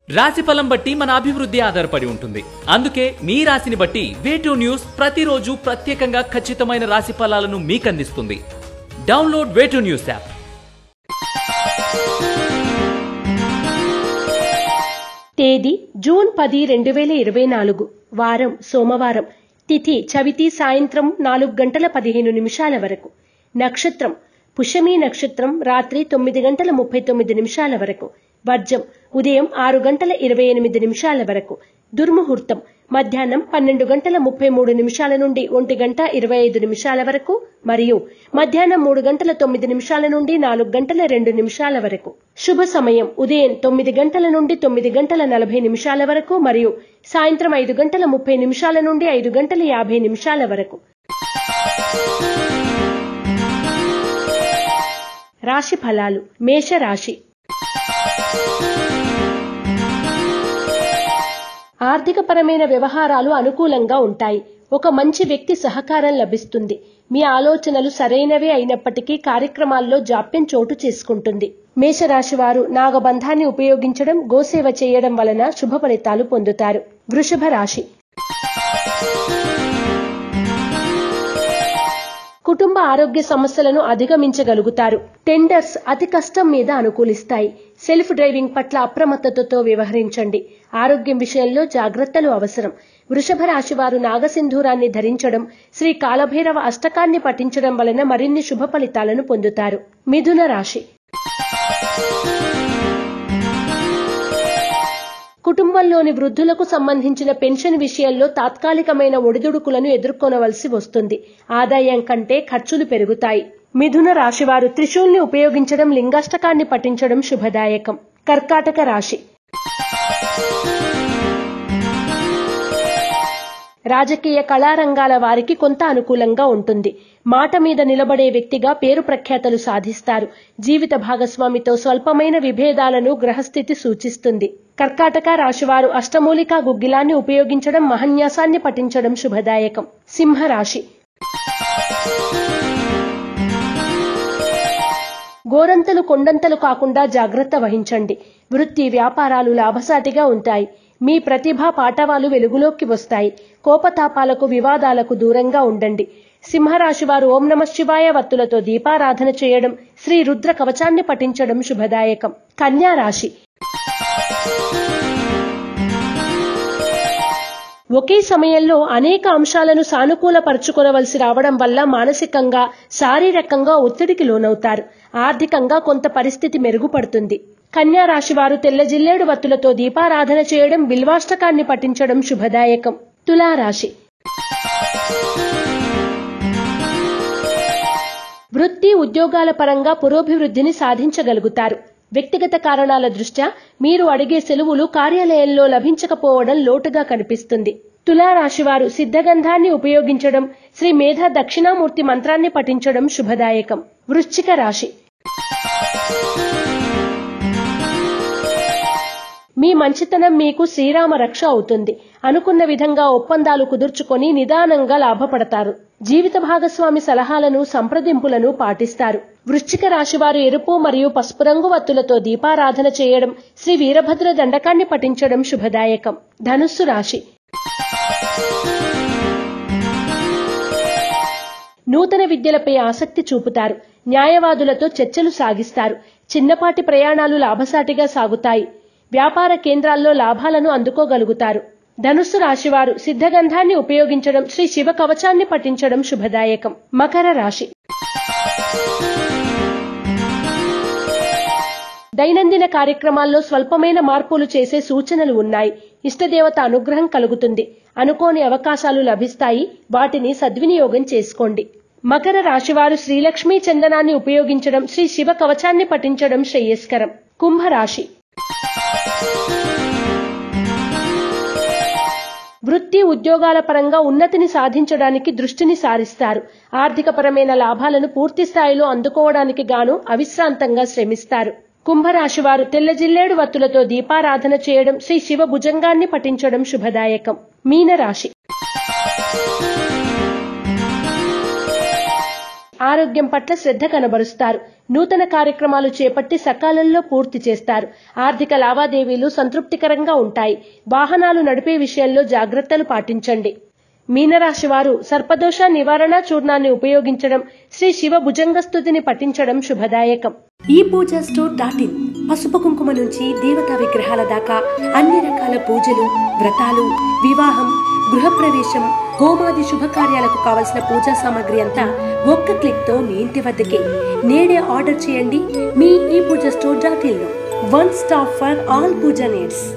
రాశిఫలం బట్టి మన అభివృద్ధి ఆధారపడి ఉంటుంది. అందుకే మీ రాశిని బట్టి వే2 న్యూస్ ప్రతిరోజు ప్రత్యేకంగా ఖచ్చితమైన రాశి ఫలాలను మీకు అందిస్తుంది. డౌన్లోడ్ వే2 న్యూస్ యాప్. తేదీ జూన్ 10, 2024. వారం సోమవారం. తిథి చవితి సాయంత్రం 4:15 వరకు. నక్షత్రం పుష్యమి నక్షత్రం రాత్రి 9:39 వరకు. వర్జం ఉదయం 6:28 వరకు. దుర్ముహూర్తం మధ్యాహ్నం 12:33 నుండి 1:25 వరకు మరియు మధ్యాహ్నం 3:09 నుండి 4:02 వరకు. శుభ సమయం ఉదయం 9 నుండి 9:40 వరకు మరియు సాయంత్రం 5:30 నుండి 5:50 వరకు. రాశి ఫలాలు. మేషరాశి. ఆర్థికపరమైన వ్యవహారాలు అనుకూలంగా ఉంటాయి. ఒక మంచి వ్యక్తి సహకారం లభిస్తుంది. మీ ఆలోచనలు సరైనవే అయినప్పటికీ కార్యక్రమాల్లో జాప్యం చోటు చేసుకుంటుంది. మేషరాశి వారు నాగబంధాన్ని ఉపయోగించడం, గోసేవ చేయడం వలన శుభ ఫలితాలు పొందుతారు. వృషభ రాశి. కుటుంబ ఆరోగ్య సమస్యలను అధిగమించగలుగుతారు. టెండర్స్ అతి కష్టం మీద అనుకూలిస్తాయి. సెల్ఫ్ డ్రైవింగ్ పట్ల అప్రమత్తతతో వ్యవహరించండి. ఆరోగ్యం విషయంలో జాగ్రత్తలు అవసరం. వృషభ రాశి వారు నాగసింధూరాన్ని ధరించడం, శ్రీ కాలభైరవ అష్టకాన్ని పఠించడం వలన మరిన్ని శుభ ఫలితాలను పొందుతారు. మిథున రాశి. కుటుంబంలోని వృద్ధులకు సంబంధించిన పెన్షన్ విషయంలో తాత్కాలికమైన ఒడిదుడుకులను ఎదుర్కొనవలసి వస్తుంది. ఆదాయం కంటే ఖర్చులు పెరుగుతాయి. మిథున రాశివారు త్రిశూల్ని ఉపయోగించడం, లింగాష్టకాన్ని పఠించడం శుభదాయకం. కర్కాటక రాశి. రాజకీయ కళారంగాల వారికి కొంత అనుకూలంగా ఉంటుంది. మాట మీద నిలబడే వ్యక్తిగా పేరు ప్రఖ్యాతలు సాధిస్తారు. జీవిత భాగస్వామితో స్వల్పమైన విభేదాలను గ్రహస్థితి సూచిస్తుంది. కర్కాటక రాశివారు అష్టమూలికా గుగ్గిలాన్ని ఉపయోగించడం, మహన్యాసాన్ని పఠించడం శుభదాయకం. సింహరాశి. గోరంతలు కొండంతలు కాకుండా జాగ్రత్త వహించండి. వృత్తి వ్యాపారాలు లాభసాటిగా ఉంటాయి. మీ ప్రతిభా పాటవాలు వెలుగులోకి వస్తాయి. కోపతాపాలకు వివాదాలకు దూరంగా ఉండండి. సింహరాశి వారు ఓం నమః శివాయ వత్తులతో దీపారాధన చేయడం, శ్రీ రుద్ర కవచాన్ని పఠించడం శుభదాయకం. కన్యా రాశి. ఒకే సమయంలో అనేక అంశాలను సానుకూలపరుచుకొనవలసి రావడం వల్ల మానసికంగా, శారీరకంగా ఒత్తిడికి లోనవుతారు. ఆర్థికంగా కొంత పరిస్థితి మెరుగుపడుతుంది. కన్యా రాశి వారు తెల్ల జిల్లేడు వత్తులతో దీపారాధన చేయడం, బిల్వాష్టకాన్ని పఠించడం శుభదాయకం. తులారాశి. వృత్తి ఉద్యోగాల పరంగా పురోభివృద్ధిని సాధించగలుగుతారు. వ్యక్తిగత కారణాల దృష్ట్యా మీరు అడిగే సెలవులు కార్యాలయంలో లభించకపోవడం లోటుగా కనిపిస్తుంది. తులారాశి వారు సిద్ధగంధాన్ని ఉపయోగించడం, శ్రీ మేధ దక్షిణామూర్తి మంత్రాన్ని పఠించడం శుభదాయకం. వృశ్చిక రాశి. మీ మంచితనం మీకు శ్రీరామ రక్ష అవుతుంది. అనుకున్న విధంగా ఒప్పందాలు కుదుర్చుకొని నిదానంగా లాభపడతారు. జీవిత భాగస్వామి సలహాలను, సంప్రదింపులను పాటిస్తారు. వృశ్చిక రాశి వారు ఎరుపు మరియు పసుపు రంగు వత్తులతో దీపారాధన చేయడం, శ్రీ వీరభద్ర దండకాన్ని పఠించడం శుభదాయకం. ధనుస్సు రాశి. నూతన విద్యలపై ఆసక్తి చూపుతారు. న్యాయవాదులతో చర్చలు సాగిస్తారు. చిన్నపాటి ప్రయాణాలు లాభసాటిగా సాగుతాయి. వ్యాపార కేంద్రాల్లో లాభాలను అందుకోగలుగుతారు. ధనుస్సు రాశివారు సిద్ధగంధాన్ని ఉపయోగించడం, శ్రీ శివ కవచాన్ని పఠించడం శుభదాయకం. మకర రాశి. దైనందిన కార్యక్రమాల్లో స్వల్పమైన మార్పులు చేసే సూచనలు ఉన్నాయి. ఇష్టదేవత అనుగ్రహం కలుగుతుంది. అనుకోని అవకాశాలు లభిస్తాయి. వాటిని సద్వినియోగం చేసుకోండి. మకర రాశివారు శ్రీలక్ష్మీ చందనాన్ని ఉపయోగించడం, శ్రీ శివ కవచాన్ని పఠించడం శ్రేయస్కరం. కుంభరాశి. వృత్తి ఉద్యోగాల పరంగా ఉన్నతిని సాధించడానికి దృష్టిని సారిస్తారు. ఆర్థికపరమైన లాభాలను పూర్తి స్థాయిలో అందుకోవడానికి గాను అవిశ్రాంతంగా శ్రమిస్తారు. కుంభరాశి వారు తెల్ల జిల్లేడు వత్తులతో దీపారాధన చేయడం, శ్రీ శివ భుజంగాన్ని పఠించడం శుభదాయకం. మీనరాశి. ఆరోగ్యం పట్ల శ్రద్ధ కనబరుస్తారు. నూతన కార్యక్రమాలు చేపట్టి సకాలంలో పూర్తి చేస్తారు. ఆర్థిక లావాదేవీలు సంతృప్తికరంగా ఉంటాయి. వాహనాలు నడిపే విషయంలో జాగ్రత్తలు పాటించండి. మీనరాశి వారు సర్పదోష నివారణ చూర్ణాన్ని ఉపయోగించడం, శ్రీ శివ భుజంగస్తుతిని పఠించడం శుభదాయకం. ఈ పూజా స్టోర్.in పసుపు కుంకుమ నుంచి దేవతా విగ్రహాల దాకా అన్ని రకాల పూజలు, వ్రతాలు, వివాహం, గృహప్రవేశం, హోమాది శుభకార్యాలకు కావలసిన పూజా సామాగ్రి అంతా ఒక్క క్లిక్ తో మీ ఇంటి వద్దకే. నేడే ఆర్డర్ చేయండి మీ ఈ పూజా స్టోర్.in లో. One stop for all puja needs.